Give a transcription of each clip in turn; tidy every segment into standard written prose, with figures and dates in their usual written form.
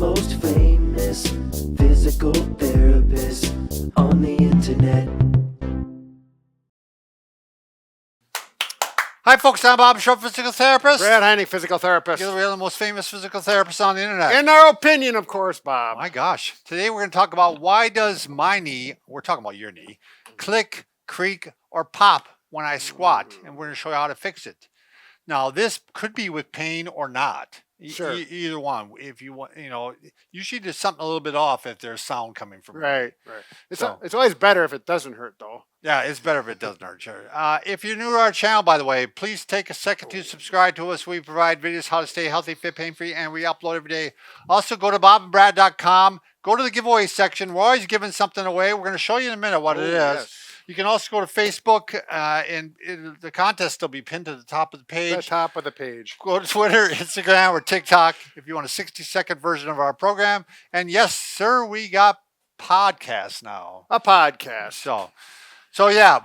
most famous physical therapist on the internet. Hi, folks. I'm Bob Short, physical therapist. Brad Handheld, physical therapist. You're the most famous physical therapist on the internet. In our opinion, of course, Bob. My gosh. Today we're going to talk about why does my knee, we're talking about your knee, click, creak, or pop when I squat. And we're going to show you how to fix it. Now, this could be with pain or not. Sure. Either one. If you want, usually there's something a little bit off if there's sound coming from it. Right. It's always better if it doesn't hurt, though. Yeah, it's better if it doesn't hurt. Sure. If you're new to our channel, by the way, please take a second to subscribe to us. We provide videos how to stay healthy, fit, pain-free, and we upload every day. Also, go to bobandbrad.com. Go to the giveaway section. We're always giving something away. We're going to show you in a minute what it is. Yes. You can also go to Facebook, and the contest will be pinned to the top of the page. The top of the page. Go to Twitter, Instagram, or TikTok if you want a 60-second version of our program. And yes, sir, we got podcasts now. A podcast. So yeah,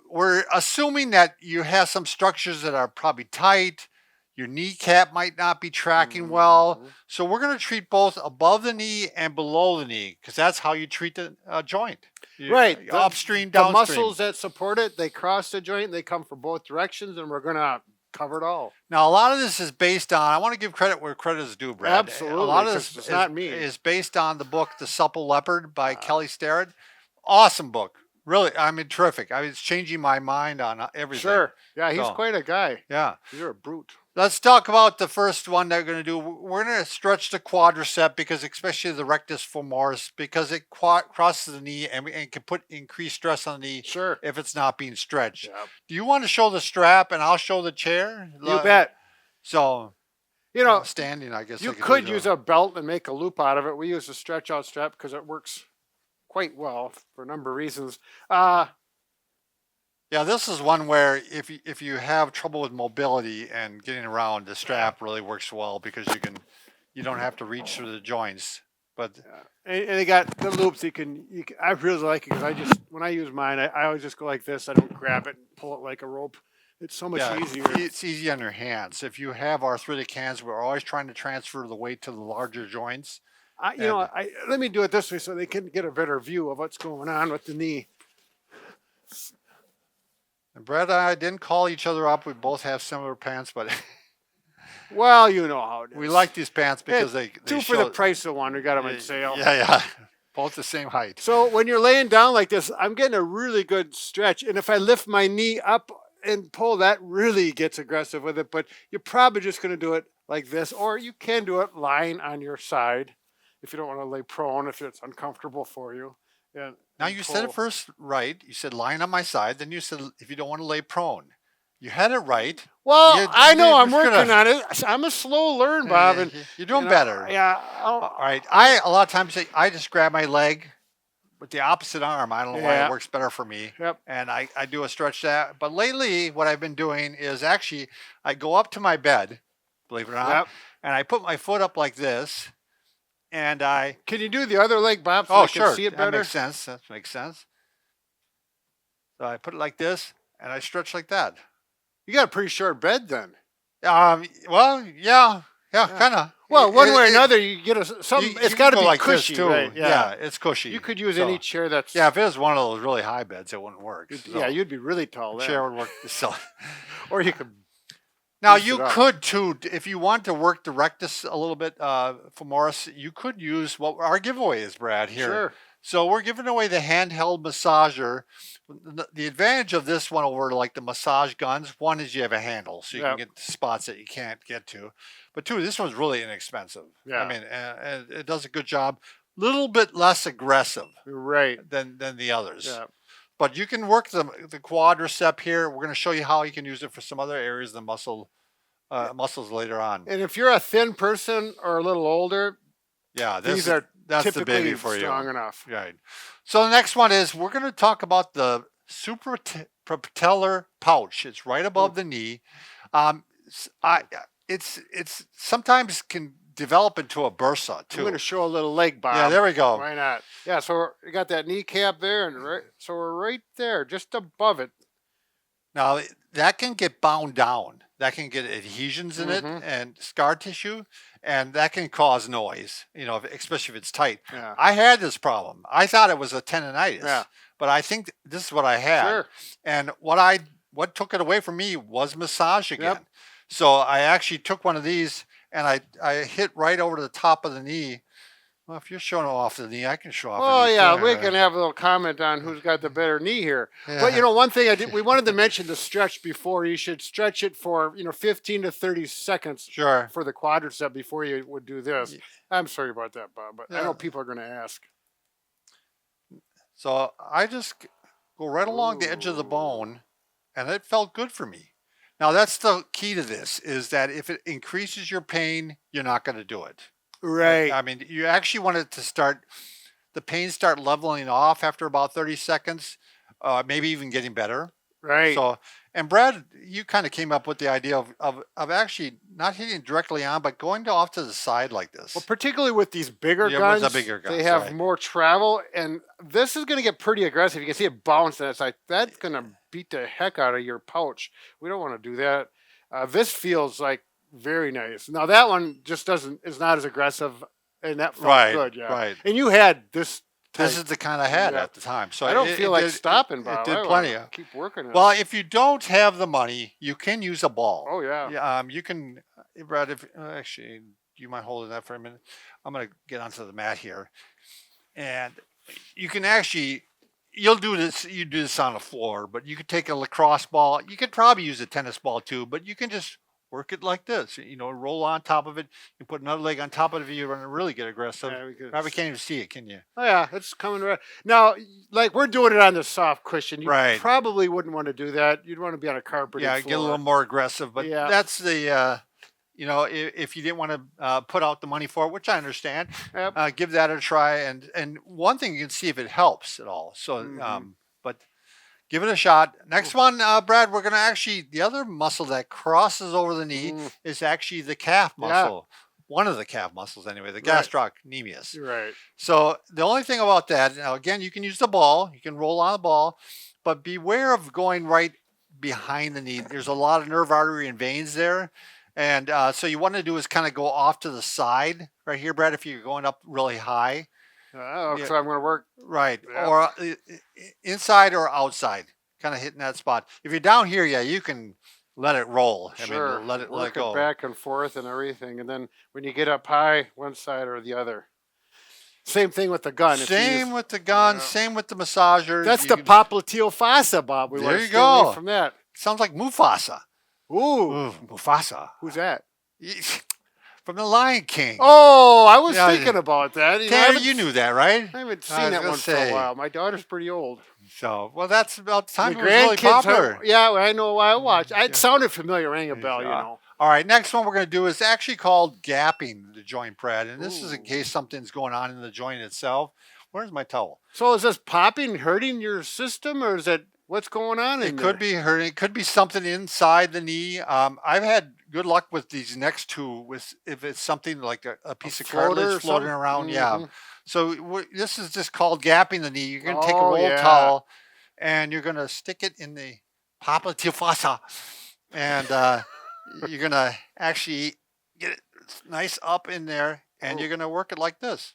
we're assuming that you have some structures that are probably tight. Your kneecap might not be tracking well. So we're going to treat both above the knee and below the knee because that's how you treat the joint. Right. Upstream, downstream. The muscles that support it, they cross the joint. They come from both directions, and we're going to cover it all. Now, a lot of this is based on, I want to give credit where credit is due, Brad. Absolutely. A lot of this not me. is based on the book, The Supple Leopard by Kelly Starrett. Awesome book. Really, I mean, terrific. I mean, it's changing my mind on everything. Sure. Yeah, he's quite a guy. Yeah. You're a brute. Let's talk about the first one that we're going to do. We're going to stretch the quadricep because especially the rectus femoris because it crosses the knee and can put increased stress on the knee if it's not being stretched. Yep. Do you want to show the strap and I'll show the chair? You bet. So, standing, I guess. You could use a belt and make a loop out of it. We use a stretch out strap because it works quite well for a number of reasons. Yeah, this is one where if you have trouble with mobility and getting around, the strap really works well because you don't have to reach through the joints. But and they got the loops. You can I really like it because when I use mine, I always just go like this. I don't grab it and pull it like a rope. It's so much easier. It's easy on your hands. If you have arthritic hands, we're always trying to transfer the weight to the larger joints. Let me do it this way so they can get a better view of what's going on with the knee. And Brad and I didn't call each other up. We both have similar pants, but well, you know how it is. We like these pants because they two for the price of one. We got them on sale. Yeah. Both the same height. So when you're laying down like this, I'm getting a really good stretch. And if I lift my knee up and pull, that really gets aggressive with it. But you're probably just going to do it like this. Or you can do it lying on your side if you don't want to lay prone, if it's uncomfortable for you. Now you said it first right. You said lying on my side. Then you said if you don't want to lay prone. You had it right. Well, I know I'm working on it. I'm a slow learn, Bob. And you're doing better. Yeah. All right. I a lot of times say I just grab my leg with the opposite arm. I don't know why it works better for me. Yep. And I do a stretch that. But lately, what I've been doing is actually I go up to my bed, believe it or not, and I put my foot up like this. And can you do the other leg, Bob? So I can see it better? That makes sense. That makes sense. So I put it like this, and I stretch like that. You got a pretty short bed then. Well, yeah, kind of. Well, one way or another, you get something. It's got to be like cushy, too. Right? Yeah, it's cushy. You could use any chair that's. Yeah, if it was one of those really high beds, it wouldn't work. You'd be really tall. The chair would work. Or you could. Now you could too, if you want to work the rectus a little bit, femoris, you could use what our giveaway is, Brad. Here. Sure. So we're giving away the handheld massager. The advantage of this one over like the massage guns, one is you have a handle, so you can get spots that you can't get to. But two, this one's really inexpensive. Yeah. I mean, it does a good job. Little bit less aggressive, than the others. Yeah. But you can work the quadricep here. We're going to show you how you can use it for some other areas of the muscles later on. And if you're a thin person or a little older, that's typically the baby for strong enough. Right. So the next one is we're going to talk about the suprapatellar pouch. It's right above the knee. It's sometimes can develop into a bursa too. I'm going to show a little leg, Bob. Yeah, there we go. Why not? Yeah, so you got that kneecap there, and so we're right there, just above it. Now that can get bound down. that can get adhesions in it Mhm. and scar tissue, and that can cause noise, especially if it's tight. Yeah. I had this problem. I thought it was a tendonitis, Yeah. but I think this is what I had. Sure. And what took it away from me was massage again. Yep. So I actually took one of these and I hit right over the top of the knee. Well, if you're showing off the knee, I can show off. Oh the knee yeah, too. we can have a little comment on who's got the better knee here. But Yeah. one thing we wanted to mention the stretch before. You should stretch it for 15 to 30 seconds Sure. for the quadricep before you would do this. I'm sorry about that, Bob, but I Yeah. know people are going to ask. So I just go right along the edge of the bone, and it felt good for me. Now that's the key to this: is that if it increases your pain, you're not going to do it. Right. I mean, you actually want it to the pain start leveling off after about 30 seconds, maybe even getting better. Right. So, and Brad, you kind of came up with the idea of actually not hitting directly on, but going off to the side like this. Well, particularly with these bigger Yeah, with guns, the bigger they guns, have right. more travel, and this is going to get pretty aggressive. You can see it bounce, and it's like that's going to beat the heck out of your pouch. We don't want to do that. This feels like very nice. Now that one just is not as aggressive, and that felt Right, good. Yeah. right. And you had this. This type. is the kind I had Yeah. at the time. So I don't it feel like did- stopping, It Bob. did I plenty. wanna keep working it. Well, if you don't have the money, you can use a ball. Oh yeah. You can, Brad. If actually, do you mind holding that for a minute? I'm going to get onto the mat here, and you can actually. You'll do this. You do this on the floor, but you could take a lacrosse ball. You could probably use a tennis ball too, but you can just work it like this. Roll on top of it. You put another leg on top of it. You're going to really get aggressive. Yeah, we could- Probably can't even see it, can you? Oh yeah, it's coming right now. Like we're doing it on the soft cushion. You Right. probably wouldn't want to do that. You'd want to be on a carpeted Yeah, floor. get a little more aggressive, but Yeah. that's the if you didn't want to put out the money for it, which I understand, Yep. give that a try. And one thing you can see if it helps at all. So, Mhm. but give it a shot. Next one, Brad, we're gonna the other muscle that crosses over the knee is actually the calf Yeah. muscle. One of the calf muscles, anyway, the Right. gastrocnemius. You're right. So the only thing about that, now again, you can use the ball, you can roll on the ball, but beware of going right behind the knee. There's a lot of nerve artery and veins there. And so you want to do is kind of go off to the side right here, Brad, if you're going up really high. Oh, Yeah. so I'm going to work. Right. Yeah. Or inside or outside, kind of hitting that spot. If you're down here, yeah, you can let it roll. Sure. I mean, let it work go. back and forth and everything, and then when you get up high, one side or the other. Same thing with the gun. If you Same use- with the gun, Yeah. same with the massager. That's You the can- popliteal fossa, Bob. We There want to you stay away go. from that. Sounds like Mufasa. Ooh, Mufasa. who's that? From the Lion King. Oh, I was Yeah, thinking about that. I Tanner, haven't- you knew that, right? I haven't I seen was that gonna one for say. a while. My daughter's pretty old. So, well, that's about the time The it was really grandkids, popular. yeah, I know why I watched. Yeah. It sounded familiar, rang a bell, you Yeah. know. All right, next one we're going to do is actually called gapping the joint, Brad. And this is in Ooh. case something's going on in the joint itself. Where's my towel? So is this popping hurting your system, or is it what's going on in It there? could be hurting. It could be something inside the knee. I've had good luck with these next two. If it's something like a piece of floater or cartilage floating something? around, yeah. Mhm. So this is just called gapping the knee. You're going to take a Oh, roll yeah. towel and you're going to stick it in the popliteal fossa, and you're going to actually get it nice up in there, and Oh. you're going to work it like this,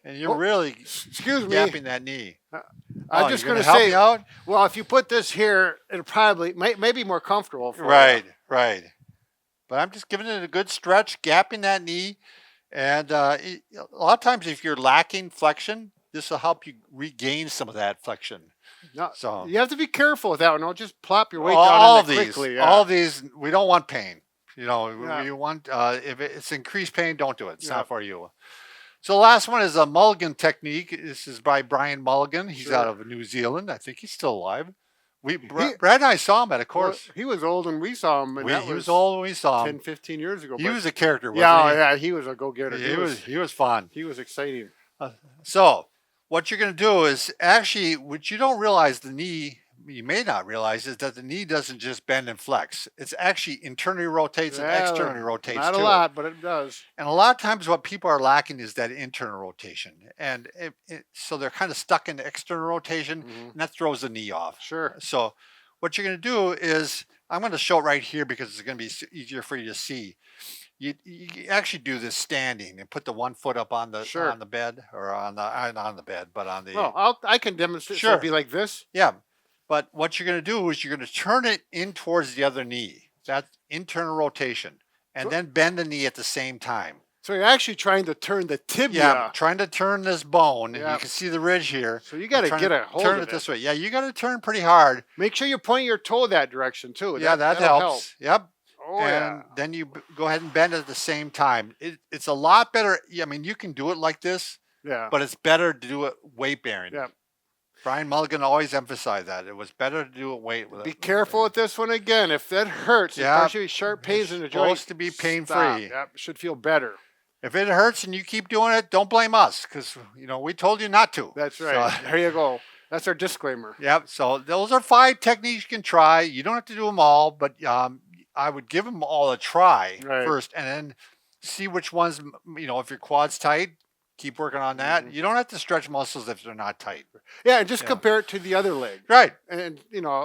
and you're Oh, really Excuse me. gapping that knee. I'm Oh, just you're going to help say, me out. well, if you put this here, it'll probably may be more comfortable for you. Right. But I'm just giving it a good stretch, gapping that knee. And a lot of times if you're lacking flexion, this will help you regain some of that flexion. No, So you have to be careful with that one. Don't just plop your weight down all on of it these, quickly. Yeah. all of these, we don't want pain. Yeah. We want, if it's increased pain, don't do it. It's Yeah. not for you. So the last one is a Mulligan Technique. This is by Brian Mulligan. He's Sure. out of New Zealand. I think he's still alive. He- Brad and I saw him at a Well, course. he was old when we saw him, and that He was old when we saw 10, him. 15 years ago. He but- was a character, wasn't yeah, he? yeah, he was a go-getter. He was fun. He was exciting. So what you're going to do is actually, what you don't realize the knee, you may not realize, is that the knee doesn't just bend and flex. It's actually internally rotates and Yeah, externally rotates Not too. a lot, but it does. And a lot of times what people are lacking is that internal rotation. And so they're kind of stuck in the external rotation, Mhm. and that throws the knee off. Sure. So what you're going to do is I'm going to show it right here because it's going to be easier for you to see. You actually do this standing and put the one foot up on the Sure. on the bed or on the bed, but on the Well, I can demonstrate. So Sure. it'd be like this. yeah. But what you're going to do is you're going to turn it in towards the other knee. That's internal rotation, and then bend the knee at the same time. So you're actually trying to turn the tibia. Yeah, trying to turn this bone, and Yeah. you can see the ridge here. So you got to Trying get a hold turn of it this way. Yeah, you got to turn pretty hard. Make sure you point your toe that direction too. Yeah, that that'll helps. Yep. Help. Oh and yeah. then you go ahead and bend it at the same time. It's a lot better. I mean, you can do it like this, Yeah. but it's better to do it weight bearing. Yeah. Brian Mulligan always emphasized that it was better to do it weight. Be careful with this one again. If that hurts, Yeah. especially sharp pains in the It's joint, supposed to be pain stop. free. Yep, should feel better. If it hurts and you keep doing it, don't blame us because we told you not to. That's right. So, There you go. That's our disclaimer. yep. So those are 5 techniques you can try. You don't have to do them all, but I would give them all a try Right. first, and then see which ones. If your quad's tight, keep working on that. Mhm. You don't have to stretch muscles if they're not tight. Yeah, and just Yeah. compare it to the other leg. Right. And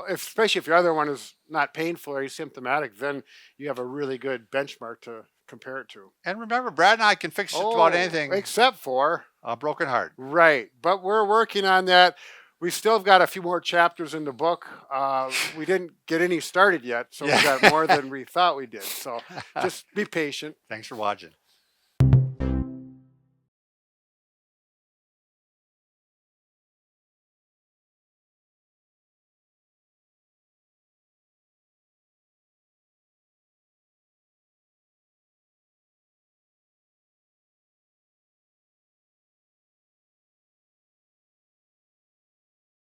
especially if your other one is not painful or asymptomatic, then you have a really good benchmark to compare it to. And remember, Brad and I can fix just about anything. Except for A broken heart. right. But we're working on that. We still have got a few more chapters in the book. We didn't get any started yet, so Yeah. we got more than we thought we did. So just be patient. Thanks for watching.